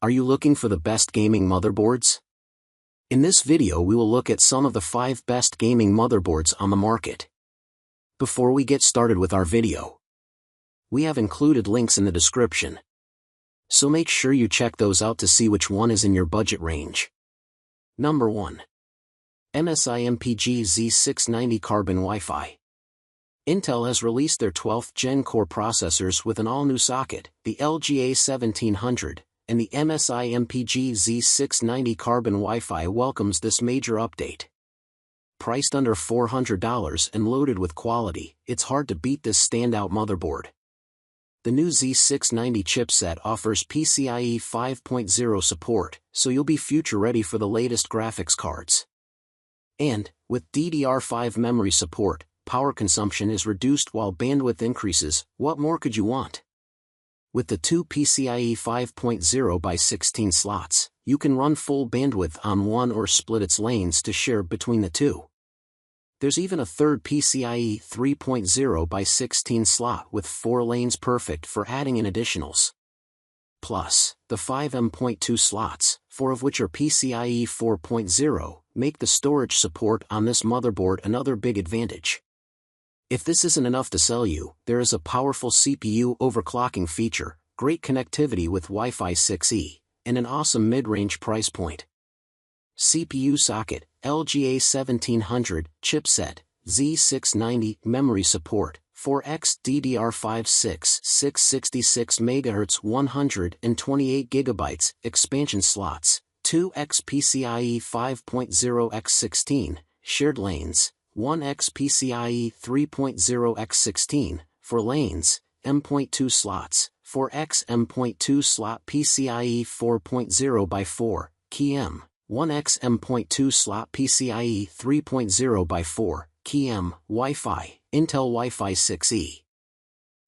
Are you looking for the best gaming motherboards? In this video we will look at some of the 5 best gaming motherboards on the market. Before we get started with our video, we have included links in the description, so make sure you check those out to see which one is in your budget range. Number 1. MSI MPG Z690 Carbon Wi-Fi. Intel has released their 12th Gen Core processors with an all-new socket, the LGA 1700, and the MSI MPG Z690 Carbon Wi-Fi welcomes this major update. Priced under $400 and loaded with quality, it's hard to beat this standout motherboard. The new Z690 chipset offers PCIe 5.0 support, so you'll be future-ready for the latest graphics cards. And, with DDR5 memory support, power consumption is reduced while bandwidth increases. What more could you want? With the two PCIe 5.0 by 16 slots, you can run full bandwidth on one or split its lanes to share between the two. There's even a third PCIe 3.0 by 16 slot with 4 lanes, perfect for adding in additionals. Plus, the 5 M.2 slots, 4 of which are PCIe 4.0, make the storage support on this motherboard another big advantage. If this isn't enough to sell you, there is a powerful CPU overclocking feature, great connectivity with Wi-Fi 6E, and an awesome mid-range price point. CPU socket, LGA 1700, chipset, Z690, memory support, 4x DDR5 666 MHz 128 GB, expansion slots, 2x PCIe 5.0x16, shared lanes, 1x PCIe 3.0x16, 4 lanes, M.2 slots, 4x M.2 slot PCIe 4.0 by 4, key M, 1x M.2 slot PCIe 3.0 by 4, key M, Wi-Fi, Intel Wi-Fi 6E.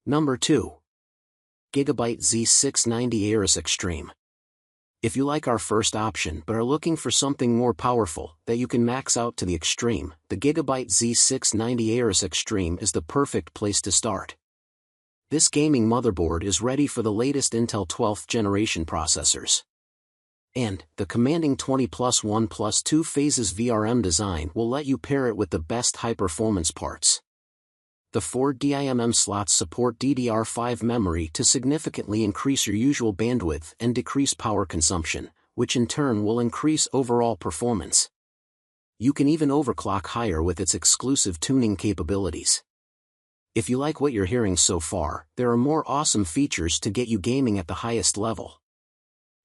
Number 2. Gigabyte Z690 Aorus Xtreme. If you like our first option but are looking for something more powerful that you can max out to the extreme, the Gigabyte Z690 Aorus Xtreme is the perfect place to start. This gaming motherboard is ready for the latest Intel 12th generation processors. And, the commanding 20+1+2 phases VRM design will let you pair it with the best high-performance parts. The 4 DIMM slots support DDR5 memory to significantly increase your usual bandwidth and decrease power consumption, which in turn will increase overall performance. You can even overclock higher with its exclusive tuning capabilities. If you like what you're hearing so far, there are more awesome features to get you gaming at the highest level.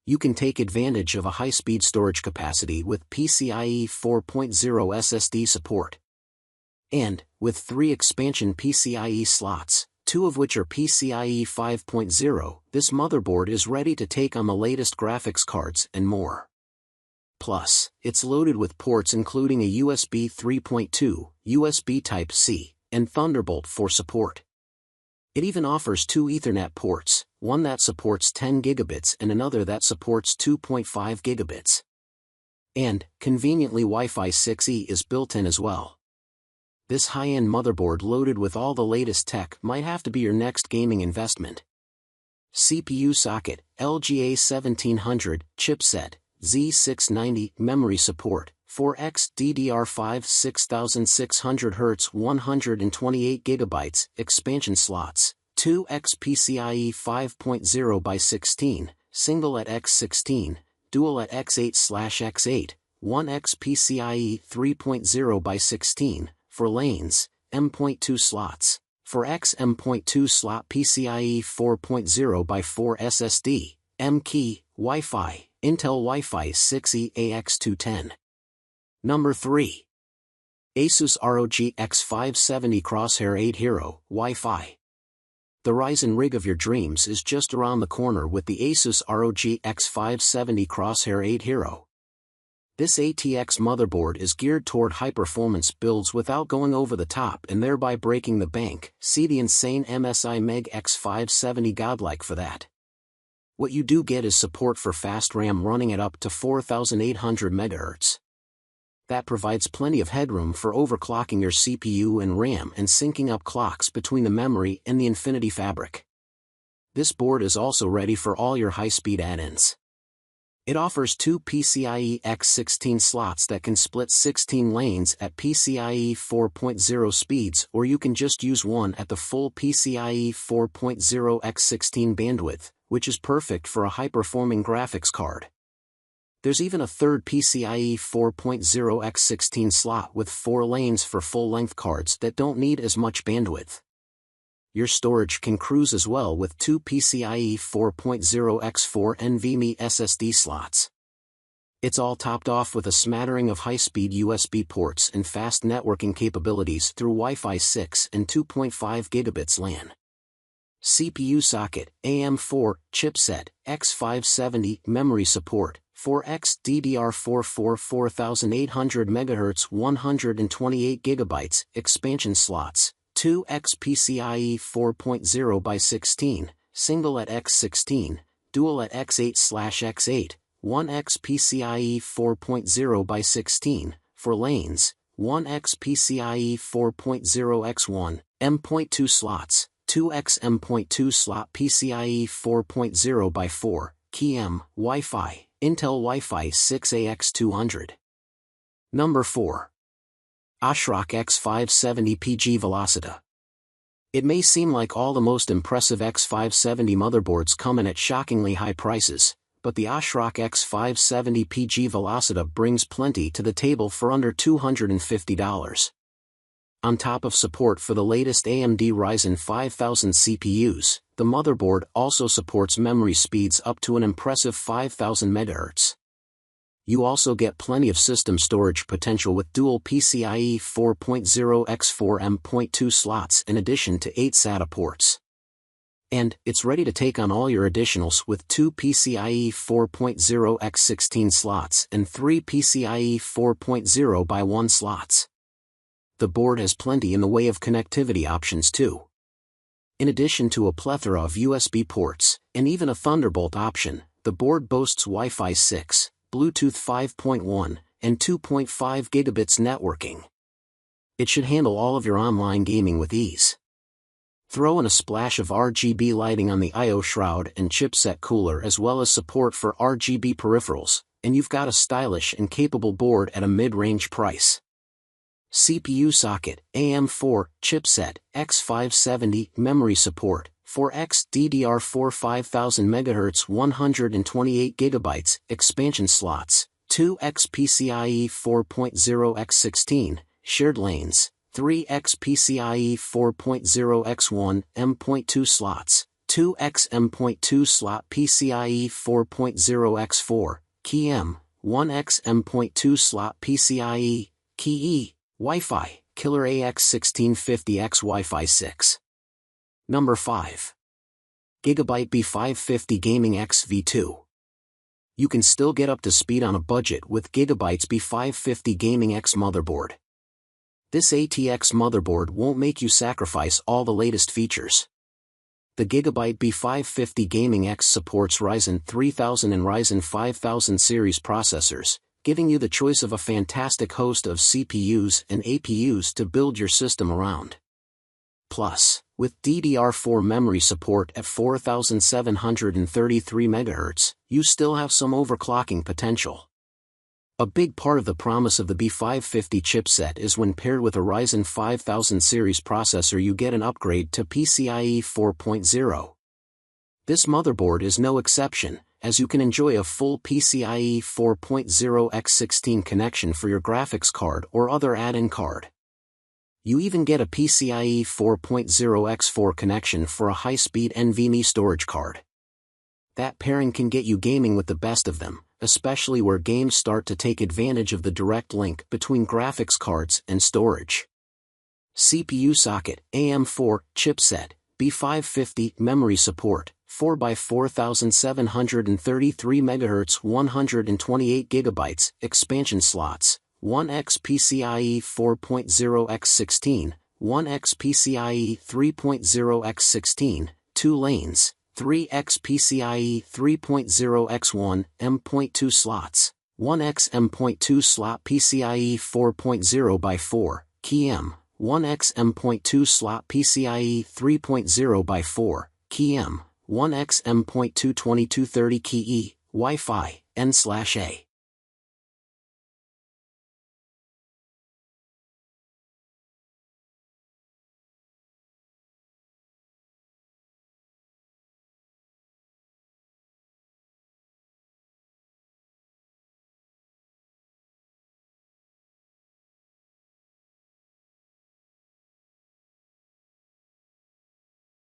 You can take advantage of a high-speed storage capacity with PCIe 4.0 SSD support. And, with 3 expansion PCIe slots, 2 of which are PCIe 5.0, this motherboard is ready to take on the latest graphics cards and more. Plus, it's loaded with ports including a USB 3.2, USB Type-C, and Thunderbolt for support. It even offers 2 Ethernet ports, one that supports 10 gigabits and another that supports 2.5 gigabits. And, conveniently, Wi-Fi 6E is built in as well. This high-end motherboard loaded with all the latest tech might have to be your next gaming investment. CPU socket, LGA 1700, chipset, Z690, memory support, 4x DDR5 6600 Hz 128 GB, expansion slots, 2x PCIe 5.0 by 16, single at x16, dual at x8/x8, 1x PCIe 3.0 by 16, 4 lanes, M.2 slots, 4x M.2 slot PCIe 4.0 by 4 SSD, M-key, Wi-Fi, Intel Wi-Fi 6E AX210. Number 3. Asus ROG X570 Crosshair 8 Hero, Wi-Fi. The Ryzen rig of your dreams is just around the corner with the Asus ROG X570 Crosshair 8 Hero. This ATX motherboard is geared toward high-performance builds without going over the top and thereby breaking the bank. See the insane MSI Meg X570 godlike for that. What you do get is support for fast RAM running at up to 4800 MHz. That provides plenty of headroom for overclocking your CPU and RAM and syncing up clocks between the memory and the Infinity Fabric. This board is also ready for all your high-speed add-ins. It offers two PCIe X16 slots that can split 16 lanes at PCIe 4.0 speeds, or you can just use one at the full PCIe 4.0 X16 bandwidth, which is perfect for a high-performing graphics card. There's even a third PCIe 4.0 X16 slot with 4 lanes for full-length cards that don't need as much bandwidth. Your storage can cruise as well with two PCIe 4.0 X4 NVMe SSD slots. It's all topped off with a smattering of high-speed USB ports and fast networking capabilities through Wi-Fi 6 and 2.5 gigabits LAN. CPU socket, AM4, chipset, X570, memory support, 4x DDR4 4800 MHz 128 GB, expansion slots, 2x PCIe 4.0 by 16, single at X16, dual at X8/X8, 1x PCIe 4.0 by 16, for lanes, 1x PCIe 4.0 X1, M.2 slots, 2x M.2 slot PCIe 4.0 by 4, key M, Wi-Fi, Intel Wi-Fi 6AX200. Number 4. ASRock X570 PG Velocita. It may seem like all the most impressive X570 motherboards come in at shockingly high prices, but the ASRock X570 PG Velocita brings plenty to the table for under $250. On top of support for the latest AMD Ryzen 5000 CPUs, the motherboard also supports memory speeds up to an impressive 5000 MHz. You also get plenty of system storage potential with dual PCIe 4.0 X4 M.2 slots in addition to 8 SATA ports. And it's ready to take on all your additionals with two PCIe 4.0 X16 slots and 3 PCIe 4.0 by 1 slots. The board has plenty in the way of connectivity options too. In addition to a plethora of USB ports, and even a Thunderbolt option, the board boasts Wi-Fi 6, Bluetooth 5.1, and 2.5 gigabits networking. It should handle all of your online gaming with ease. Throw in a splash of RGB lighting on the I/O shroud and chipset cooler as well as support for RGB peripherals, and you've got a stylish and capable board at a mid-range price. CPU socket, AM4, chipset, X570, memory support, 4x DDR4 5000 MHz 128 GB, expansion slots, 2x PCIe 4.0 X16, shared lanes, 3x PCIe 4.0 X1, M.2 slots, 2x M.2 slot PCIe 4.0 X4, key M, 1x M.2 slot PCIe, key E, Wi-Fi, Killer AX1650X Wi-Fi 6. Number 5. Gigabyte B550 Gaming X V2. You can still get up to speed on a budget with Gigabyte's B550 Gaming X motherboard. This ATX motherboard won't make you sacrifice all the latest features. The Gigabyte B550 Gaming X supports Ryzen 3000 and Ryzen 5000 series processors, giving you the choice of a fantastic host of CPUs and APUs to build your system around. Plus, with DDR4 memory support at 4733 MHz, you still have some overclocking potential. A big part of the promise of the B550 chipset is when paired with a Ryzen 5000 series processor you get an upgrade to PCIe 4.0. This motherboard is no exception, as you can enjoy a full PCIe 4.0 X16 connection for your graphics card or other add-in card. You even get a PCIe 4.0 X4 connection for a high-speed NVMe storage card. That pairing can get you gaming with the best of them, especially where games start to take advantage of the direct link between graphics cards and storage. CPU socket, AM4, chipset, B550, memory support, 4x4733 MHz 128 GB, expansion slots, 1x PCIe 4.0 X16, 1x PCIe 3.0 X16, 2 lanes, 3x PCIe 3.0 X1, M.2 slots, 1x M.2 slot PCIe 4.0 by 4, key M, 1x M.2 slot PCIe 3.0 by 4, key M, 1x M.2 2230 key E, Wi-Fi, N/A.